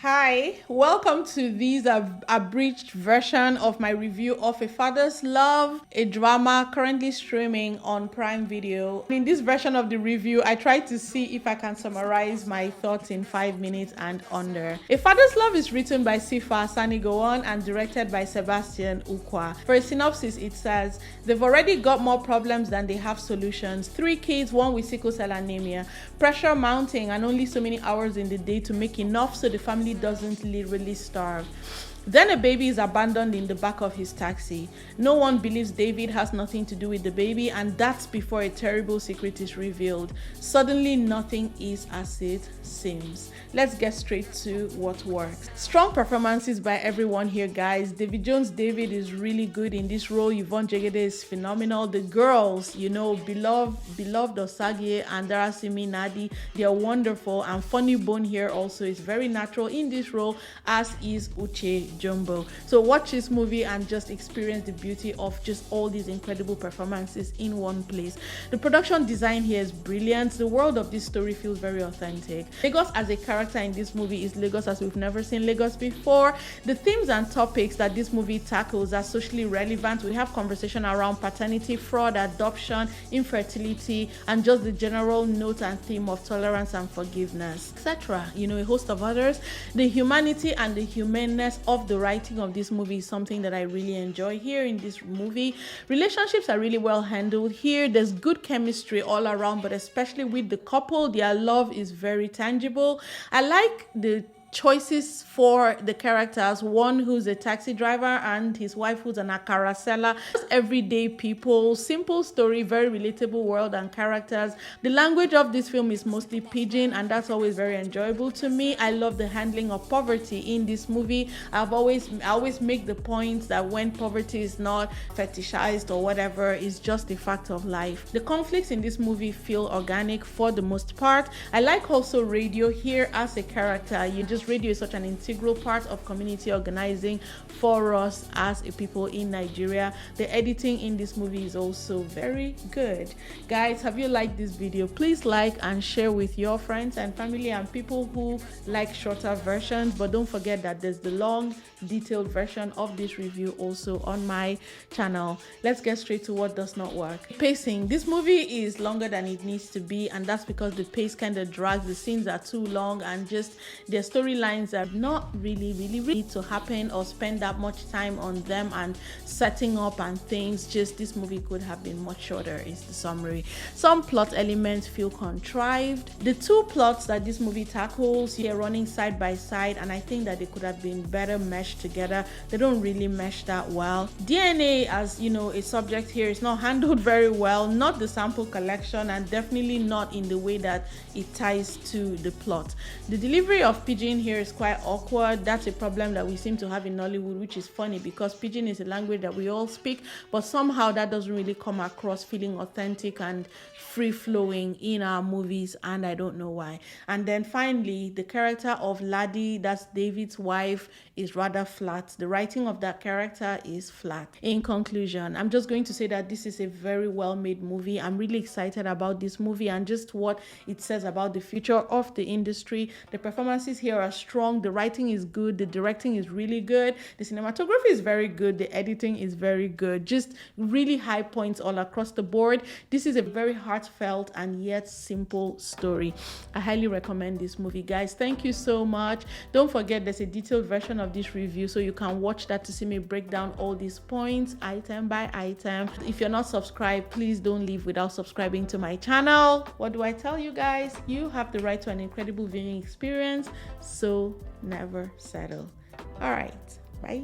Hi, welcome to this abridged version of my review of A Father's Love, a drama currently streaming on Prime Video. In this version of the review, I tried to see if I can summarize my thoughts in 5 minutes and under. A Father's Love is written by Sifa, Asani, Gowon and directed by Sebastian, Ukwa. For a synopsis, it says, they've already got more problems than they have solutions. 3 kids, 1 with sickle cell anemia. Pressure mounting and only so many hours in the day to make enough so the family doesn't literally starve. Then a baby is abandoned in the back of his taxi. No one believes David has nothing to do with the baby, and that's before a terrible secret is revealed. Suddenly, nothing is as it seems. Let's get straight to what works. Strong performances by everyone here, guys. David Jones David is really good in this role. Yvonne Jegede is phenomenal. The girls, beloved Osage and Darasimi Nadi, they are wonderful. And Funny Bone here also is very natural in this role, as is Uche Jumbo. So watch this movie and just experience the beauty of just all these incredible performances in one place. The production design here is brilliant. The world of this story feels very authentic. Lagos as a character in this movie is Lagos as we've never seen Lagos before. The themes and topics that this movie tackles are socially relevant. We have conversation around paternity, fraud, adoption, infertility, and just the general note and theme of tolerance and forgiveness, etc. A host of others. The humanity and the humaneness of the writing of this movie is something that I really enjoy here in this movie. Relationships are really well handled here. There's good chemistry all around, but especially with the couple, their love is very tangible. I like the choices for the characters, one who's a taxi driver and his wife who's an akara seller. Everyday people, simple story, very relatable world and characters. The language of this film is mostly pidgin, and that's always very enjoyable to me. I love the handling of poverty in this movie. I always make the point that when poverty is not fetishized or whatever, it's just a fact of life. The conflicts in this movie feel organic for the most part. I like also Radio here as a character. Radio is such an integral part of community organizing for us as a people in Nigeria. The editing in this movie is also very good. Guys, have you liked this video? Please like and share with your friends and family and people who like shorter versions, but don't forget that there's the long detailed version of this review also on my channel. Let's get straight to what does not work. Pacing. This movie is longer than it needs to be, and that's because the pace kind of drags. The scenes are too long and just their storylines are not really need to happen or spend that much time on them and setting up and things. Just this movie could have been much shorter is the summary. Some plot elements feel contrived. The 2 plots that this movie tackles here running side by side, and I think that they could have been better meshed together. They don't really mesh that well. DNA as a subject here is not handled very well, not the sample collection, and definitely not in the way that it ties to the plot. The delivery of pidgin here is quite awkward. That's a problem that we seem to have in Nollywood, which is funny because pidgin is a language that we all speak, but somehow that doesn't really come across feeling authentic and free-flowing in our movies, and I don't know why. And then finally, the character of Laddie, that's David's wife, is rather flat. The writing of that character is flat. In conclusion, I'm just going to say that this is a very well-made movie. I'm really excited about this movie and just what it says about the future of the industry. The performances here are strong. The writing is good. The directing is really good. The cinematography is very good. The editing is very good. Just really high points all across the board. This is a very heartfelt and yet simple story. I highly recommend this movie, guys. Thank you so much. Don't forget there's a detailed version of this review, so you can watch that to see me break down all these points item by item. If you're not subscribed, please don't leave without subscribing to my channel. What do I tell you guys? You have the right to an incredible viewing experience, so never settle. All right, bye.